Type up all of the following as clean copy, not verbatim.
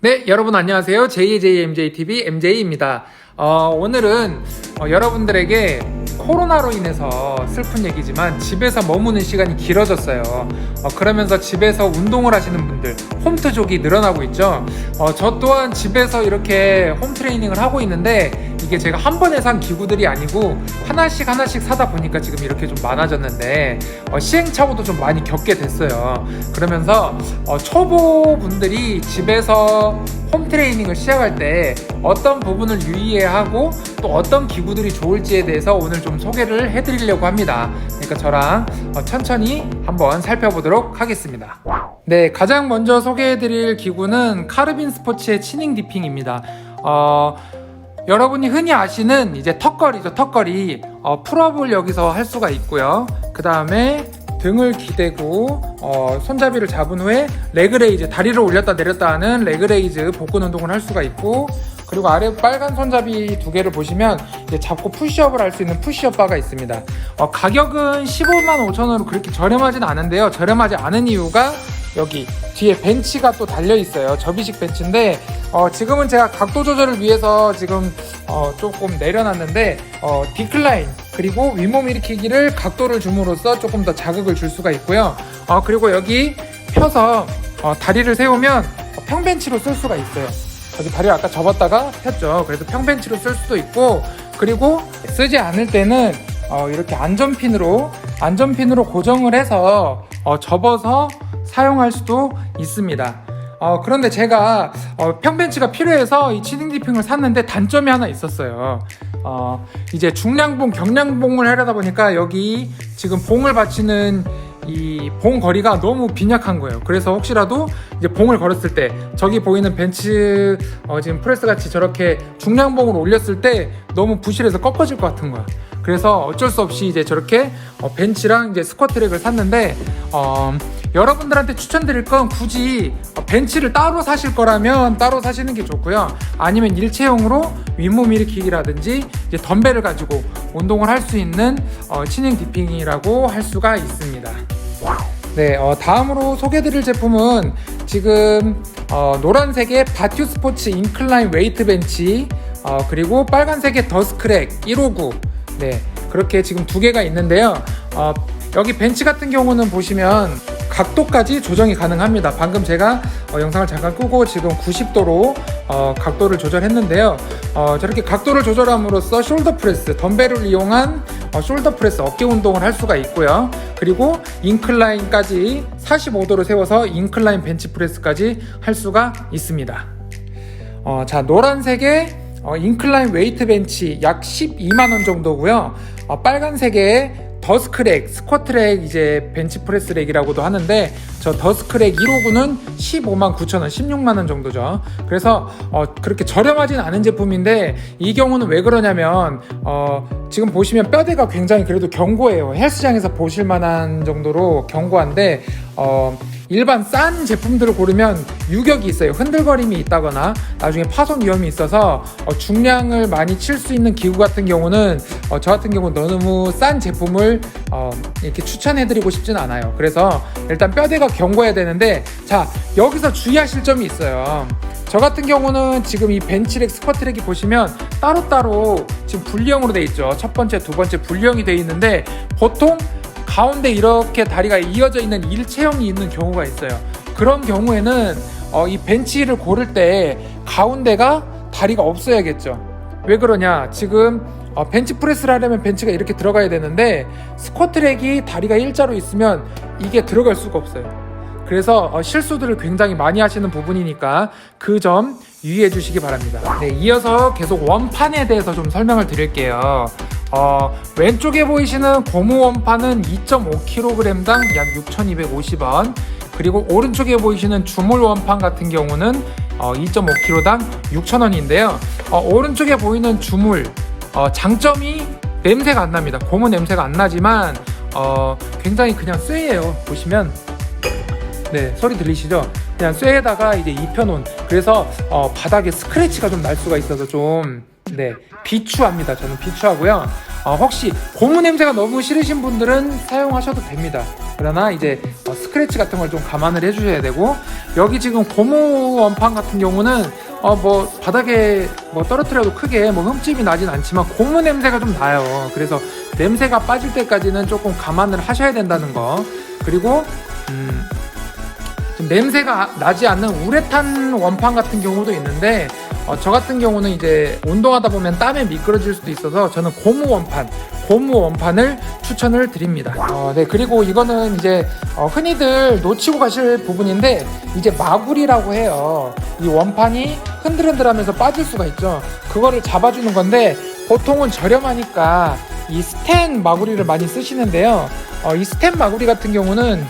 네, 여러분 안녕하세요. JJMJTV MJ입니다. 오늘은 여러분들에게 코로나로 인해서 슬픈 얘기지만 집에서 머무는 시간이 길어졌어요. 그러면서 집에서 운동을 하시는 분들, 홈트족이 늘어나고 있죠. 저 또한 집에서 이렇게 홈트레이닝을 하고 있는데 이게 제가 한 번에 산 기구들이 아니고 하나씩 사다 보니까 지금 이렇게 좀 많아졌는데 시행착오도 좀 많이 겪게 됐어요. 그러면서 초보분들이 집에서 홈트레이닝을 시작할 때 어떤 부분을 유의해야 하고 또 어떤 기구들이 좋을지에 대해서 오늘 좀 소개를 해드리려고 합니다. 그러니까 저랑 천천히 한번 살펴보도록 하겠습니다. 네, 가장 먼저 소개해드릴 기구는 카르빈 스포츠의 치닝 디핑입니다. 여러분이 흔히 아시는 이제 턱걸이죠. 턱걸이 풀업을 여기서 할 수가 있고요. 그 다음에 등을 기대고 손잡이를 잡은 후에 레그레이즈, 다리를 올렸다 내렸다 하는 레그레이즈 복근 운동을 할 수가 있고, 그리고 아래 빨간 손잡이 두 개를 보시면 이제 잡고 푸시업을 할 수 있는 푸시업 바가 있습니다. 가격은 155,000원으로 그렇게 저렴하진 않은데요. 저렴하지 않은 이유가 여기 뒤에 벤치가 또 달려 있어요. 접이식 벤치인데 지금은 제가 각도 조절을 위해서 지금 조금 내려놨는데 디클라인 그리고 윗몸 일으키기를 각도를 줌으로써 조금 더 자극을 줄 수가 있고요. 그리고 여기 펴서 다리를 세우면 평벤치로 쓸 수가 있어요. 여기 다리를 아까 접었다가 폈죠. 그래서 평벤치로 쓸 수도 있고, 그리고 쓰지 않을 때는 이렇게 안전핀으로 고정을 해서 접어서 사용할 수도 있습니다. 그런데 제가 평벤치가 필요해서 이 치닝 디핑을 샀는데 단점이 하나 있었어요. 이제 중량봉, 경량봉을 하려다 보니까 여기 지금 봉을 받치는 이 봉 거리가 너무 빈약한 거예요. 그래서 혹시라도 이제 봉을 걸었을 때 저기 보이는 벤치 지금 프레스 같이 저렇게 중량봉을 올렸을 때 너무 부실해서 꺾어질 것 같은 거야. 그래서 어쩔 수 없이 이제 저렇게 벤치랑 이제 스쿼트 랙을 샀는데 여러분들한테 추천드릴 건 굳이 벤치를 따로 사실 거라면 따로 사시는 게 좋고요. 아니면 일체형으로 윗몸 일으키기라든지 이제 덤벨을 가지고 운동을 할 수 있는 치닝 디핑이라고 할 수가 있습니다. 네, 다음으로 소개해드릴 제품은 지금 노란색의 바튜 스포츠 인클라인 웨이트 벤치, 그리고 빨간색의 더스크랙 159, 네, 그렇게 지금 두 개가 있는데요. 여기 벤치 같은 경우는 보시면 각도까지 조정이 가능합니다. 방금 제가 영상을 잠깐 끄고 지금 90도로 각도를 조절했는데요. 저렇게 각도를 조절함으로써 숄더 프레스, 덤벨을 이용한 숄더 프레스, 어깨 운동을 할 수가 있고요. 그리고 인클라인까지 45도로 세워서 인클라인 벤치 프레스까지 할 수가 있습니다. 자, 노란색의 인클라인 웨이트 벤치 약 12만원 정도고요. 빨간색의 더스크랙, 스쿼트랙 이제 벤치프레스 렉이라고도 하는데 저 더스크랙 159는 159,000원, 16만원 정도죠. 그래서 그렇게 저렴하진 않은 제품인데 이 경우는 왜 그러냐면 지금 보시면 뼈대가 굉장히 그래도 견고해요. 헬스장에서 보실 만한 정도로 견고한데 일반 싼 제품들을 고르면 유격이 있어요. 흔들거림이 있다거나 나중에 파손 위험이 있어서 중량을 많이 칠 수 있는 기구 같은 경우는 저 같은 경우는 너무 싼 제품을 이렇게 추천해드리고 싶진 않아요. 그래서 일단 뼈대가 견고해야 되는데, 자, 여기서 주의하실 점이 있어요. 저 같은 경우는 지금 이 벤치렉, 스쿼트렉이 보시면 따로따로 지금 분리형으로 돼 있죠. 첫 번째, 두 번째 분리형이 돼 있는데 보통 가운데 이렇게 다리가 이어져 있는 일체형이 있는 경우가 있어요. 그런 경우에는 이 벤치를 고를 때 가운데가 다리가 없어야겠죠. 왜 그러냐? 지금 벤치 프레스를 하려면 벤치가 이렇게 들어가야 되는데 스쿼트랙이 다리가 일자로 있으면 이게 들어갈 수가 없어요. 그래서 실수들을 굉장히 많이 하시는 부분이니까 그 점 유의해 주시기 바랍니다. 네, 이어서 계속 원판에 대해서 좀 설명을 드릴게요. 왼쪽에 보이시는 고무 원판은 2.5kg당 약 6,250원, 그리고 오른쪽에 보이시는 주물 원판 같은 경우는 2.5kg당 6,000원인데요. 오른쪽에 보이는 주물 장점이 냄새가 안 납니다. 고무 냄새가 안 나지만 굉장히 그냥 쇠예요. 보시면 네, 소리 들리시죠? 그냥 쇠에다가 이제 입혀놓은, 그래서 바닥에 스크래치가 좀 날 수가 있어서 좀 비추합니다. 저는 비추하고요. 혹시 고무 냄새가 너무 싫으신 분들은 사용하셔도 됩니다. 그러나 이제 스크래치 같은 걸 좀 감안을 해주셔야 되고, 여기 지금 고무 원판 같은 경우는 뭐 바닥에 뭐 떨어뜨려도 크게 뭐 흠집이 나진 않지만 고무 냄새가 좀 나요. 그래서 냄새가 빠질 때까지는 조금 감안을 하셔야 된다는 거. 그리고 좀 냄새가 나지 않는 우레탄 원판 같은 경우도 있는데, 저 같은 경우는 이제 운동하다 보면 땀에 미끄러질 수도 있어서 저는 고무 원판을 추천을 드립니다. 네, 그리고 이거는 이제 흔히들 놓치고 가실 부분인데, 이제 마구리라고 해요. 이 원판이 흔들흔들하면서 빠질 수가 있죠. 그거를 잡아주는 건데, 보통은 저렴하니까 이 스텐 마구리를 많이 쓰시는데요. 이 스텐 마구리 같은 경우는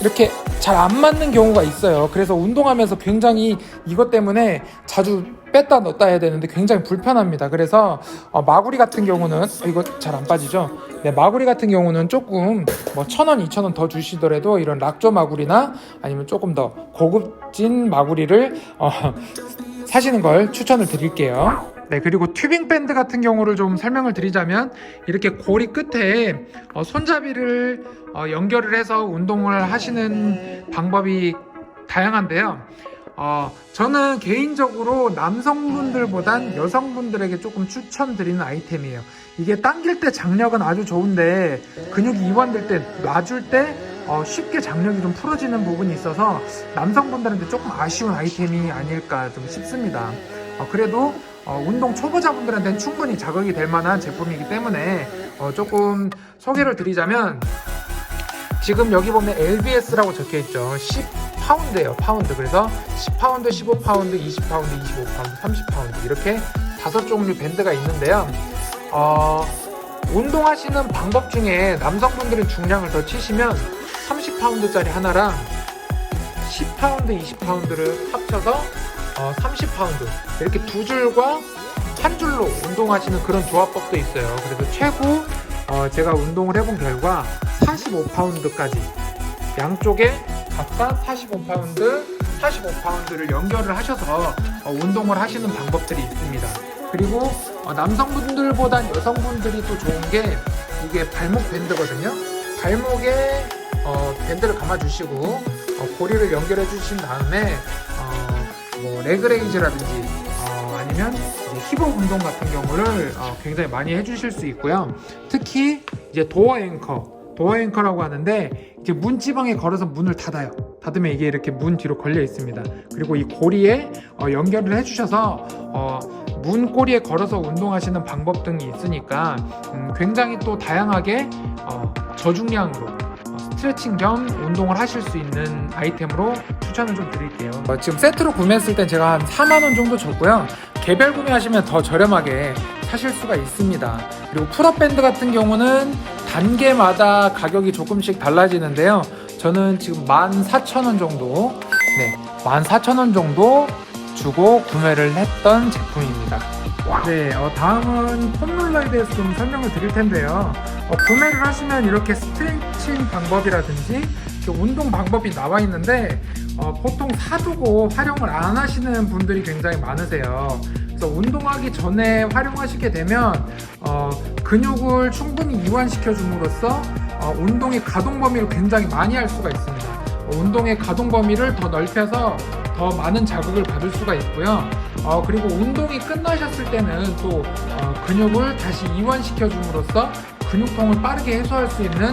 이렇게 잘 안 맞는 경우가 있어요. 그래서 운동하면서 굉장히 이것 때문에 자주 뺐다 넣었다 해야 되는데 굉장히 불편합니다. 그래서 마구리 같은 경우는 이거 잘 안 빠지죠. 네, 마구리 같은 경우는 조금 뭐 1,000원, 2,000원 더 주시더라도 이런 락조 마구리나 아니면 조금 더 고급진 마구리를 사시는 걸 추천을 드릴게요. 네, 그리고 튜빙 밴드 같은 경우를 좀 설명을 드리자면, 이렇게 고리 끝에 손잡이를 연결을 해서 운동을 하시는 방법이 다양한데요. 저는 개인적으로 남성분들보단 여성분들에게 조금 추천드리는 아이템이에요. 이게 당길 때 장력은 아주 좋은데 근육이 이완될 때, 놔줄 때 쉽게 장력이 좀 풀어지는 부분이 있어서 남성분들한테 조금 아쉬운 아이템이 아닐까 좀 싶습니다. 그래도 운동 초보자분들한테는 충분히 자극이 될 만한 제품이기 때문에 조금 소개를 드리자면, 지금 여기 보면 LBS라고 적혀 있죠. 10파운드예요, 파운드. 그래서 10파운드, 15파운드, 20파운드, 25파운드, 30파운드 이렇게 5종류 밴드가 있는데요. 운동하시는 방법 중에 남성분들은 중량을 더 치시면 30파운드짜리 하나랑 10파운드, 20파운드를 합쳐서 30파운드 이렇게 두 줄과 한 줄로 운동하시는 그런 조합법도 있어요. 그래서 최고 제가 운동을 해본 결과 45파운드까지 양쪽에 각각 45파운드를 연결을 하셔서 운동을 하시는 방법들이 있습니다. 그리고 남성분들보단 여성분들이 또 좋은 게 이게 발목 밴드거든요. 발목에 밴드를 감아주시고 고리를 연결해 주신 다음에 뭐 레그레이즈라든지 아니면 힙업 운동 같은 경우를 굉장히 많이 해주실 수 있고요. 특히 이제 도어 앵커라고 하는데, 이제 문지방에 걸어서 문을 닫으면 이게 이렇게 문 뒤로 걸려 있습니다. 그리고 이 고리에 연결을 해주셔서 문 꼬리에 걸어서 운동하시는 방법 등이 있으니까 굉장히 또 다양하게 저중량으로 스트레칭 겸 운동을 하실 수 있는 아이템으로 추천을 좀 드릴게요. 지금 세트로 구매했을 땐 제가 한 4만원 정도 줬고요. 개별 구매하시면 더 저렴하게 사실 수가 있습니다. 그리고 풀업 밴드 같은 경우는 단계마다 가격이 조금씩 달라지는데요. 저는 지금 14,000원 정도, 14,000원 정도 주고 구매를 했던 제품입니다. 네, 다음은 폼롤러에 대해서 좀 설명을 드릴 텐데요. 구매를 하시면 이렇게 스트레칭 방법이라든지 운동 방법이 나와 있는데, 보통 사두고 활용을 안 하시는 분들이 굉장히 많으세요. 그래서 운동하기 전에 활용하시게 되면 근육을 충분히 이완시켜 줌으로써 운동의 가동 범위를 굉장히 많이 할 수가 있습니다. 운동의 가동 범위를 더 넓혀서 더 많은 자극을 받을 수가 있고요. 그리고 운동이 끝나셨을 때는 또 근육을 다시 이완시켜 줌으로써 근육통을 빠르게 해소할 수 있는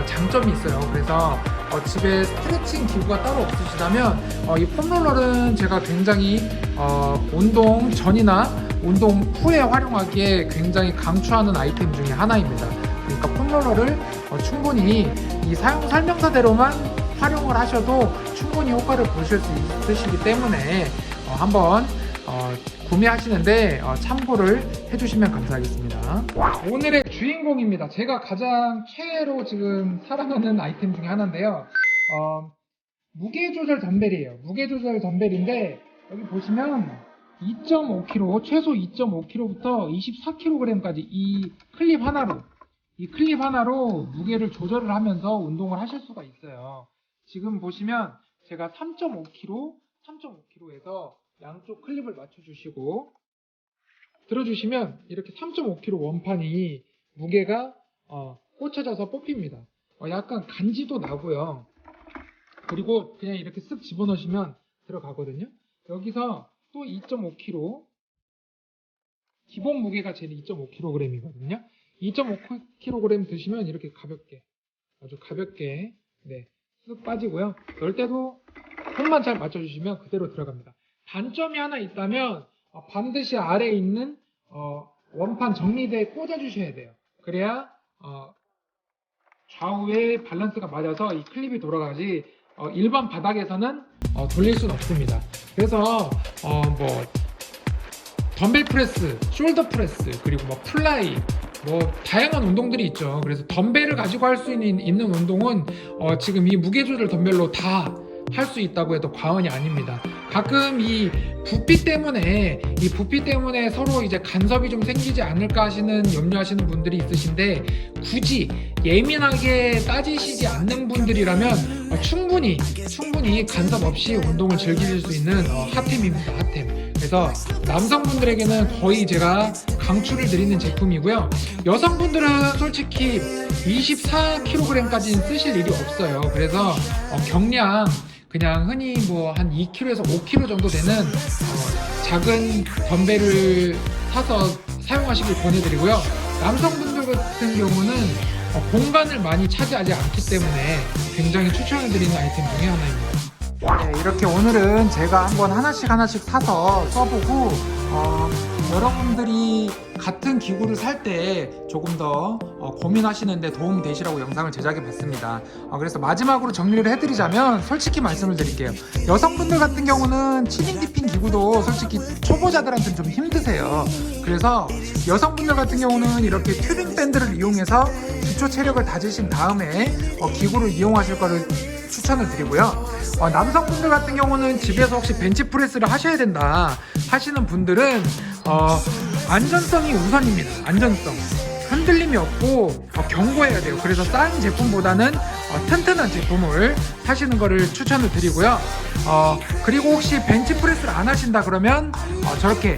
장점이 있어요. 그래서 집에 스트레칭 기구가 따로 없으시다면 이 폼롤러는 제가 굉장히 운동 전이나 운동 후에 활용하기에 굉장히 강추하는 아이템 중에 하나입니다. 그러니까 폼롤러를 충분히 이 사용 설명서대로만 활용을 하셔도 충분히 효과를 보실 수 있으시기 때문에 한번 구매하시는데 참고를 해주시면 감사하겠습니다. 오늘의 주인공입니다. 제가 가장 최애로 지금 사랑하는 아이템 중에 하나인데요. 무게조절 덤벨이에요. 무게조절 덤벨인데 여기 보시면 2.5kg, 최소 2.5kg부터 24kg까지 이 클립 하나로 무게를 조절을 하면서 운동을 하실 수가 있어요. 지금 보시면 제가 3.5kg에서 양쪽 클립을 맞춰주시고 들어주시면 이렇게 3.5kg 원판이 무게가 꽂혀져서 뽑힙니다. 약간 간지도 나고요. 그리고 그냥 이렇게 쓱 집어넣으시면 들어가거든요. 여기서 또 2.5kg, 기본 무게가 제일 2.5kg이거든요. 2.5kg 드시면 이렇게 가볍게, 아주 가볍게, 네, 쓱 빠지고요. 넣을 때도 손만 잘 맞춰주시면 그대로 들어갑니다. 단점이 하나 있다면 반드시 아래에 있는 원판 정리대에 꽂아주셔야 돼요. 그래야 좌우에 밸런스가 맞아서 이 클립이 돌아가지 일반 바닥에서는 돌릴 수는 없습니다. 그래서 뭐 덤벨 프레스, 숄더 프레스, 그리고 뭐 플라이, 뭐 다양한 운동들이 있죠. 그래서 덤벨을 가지고 할 수 있는 운동은 지금 이 무게 조절 덤벨로 다 할 수 있다고 해도 과언이 아닙니다. 가끔 이 부피 때문에 서로 이제 간섭이 좀 생기지 않을까 하시는 염려하시는 분들이 있으신데, 굳이 예민하게 따지시지 않는 분들이라면 충분히 간섭 없이 운동을 즐기실 수 있는 핫템입니다. 핫템. 그래서 남성분들에게는 거의 제가 강추를 드리는 제품이고요. 여성분들은 솔직히 24kg까지는 쓰실 일이 없어요. 그래서 경량, 그냥 흔히 뭐 한 2kg에서 5kg 정도 되는 작은 덤벨을 사서 사용하시길 권해드리고요. 남성분들 같은 경우는 공간을 많이 차지하지 않기 때문에 굉장히 추천해드리는 아이템 중에 하나입니다. 네, 이렇게 오늘은 제가 한번 하나씩 사서 써보고 여러분들이 같은 기구를 살 때 조금 더 고민하시는데 도움이 되시라고 영상을 제작해 봤습니다. 그래서 마지막으로 정리를 해드리자면, 솔직히 말씀을 드릴게요. 여성분들 같은 경우는 치닝 디핑 기구도 솔직히 초보자들한테는 좀 힘드세요. 그래서 여성분들 같은 경우는 이렇게 튜빙 밴드를 이용해서 기초 체력을 다지신 다음에 기구를 이용하실 거를 추천을 드리고요. 남성분들 같은 경우는 집에서 혹시 벤치프레스를 하셔야 된다 하시는 분들은 안전성이 우선입니다. 안전성. 흔들림이 없고 견고해야 돼요. 그래서 싼 제품보다는 튼튼한 제품을 사시는 거를 추천을 드리고요. 그리고 혹시 벤치프레스를 안 하신다 그러면 저렇게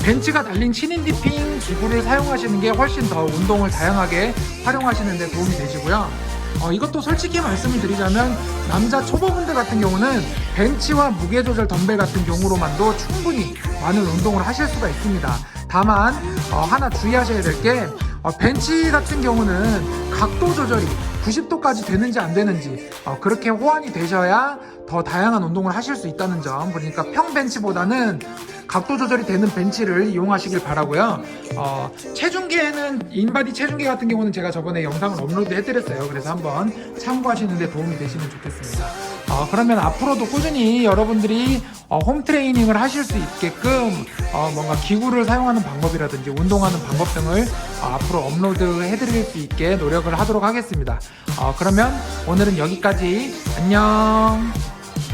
벤치가 달린 치닝 디핑 기구를 사용하시는 게 훨씬 더 운동을 다양하게 활용하시는 데 도움이 되시고요. 이것도 솔직히 말씀을 드리자면, 남자 초보분들 같은 경우는 벤치와 무게조절 덤벨 같은 경우로만도 충분히 많은 운동을 하실 수가 있습니다. 다만 하나 주의하셔야 될 게, 벤치 같은 경우는 각도 조절이 90도까지 되는지 안 되는지 그렇게 호환이 되셔야 더 다양한 운동을 하실 수 있다는 점. 그러니까 평 벤치보다는 각도 조절이 되는 벤치를 이용하시길 바라고요. 체중계는 인바디 체중계 같은 경우는 제가 저번에 영상을 업로드 해드렸어요. 그래서 한번 참고하시는데 도움이 되시면 좋겠습니다. 그러면 앞으로도 꾸준히 여러분들이 홈 트레이닝을 하실 수 있게끔 뭔가 기구를 사용하는 방법이라든지 운동하는 방법 등을 앞으로 업로드 해드릴 수 있게 노력을 하도록 하겠습니다. 그러면 오늘은 여기까지. 안녕.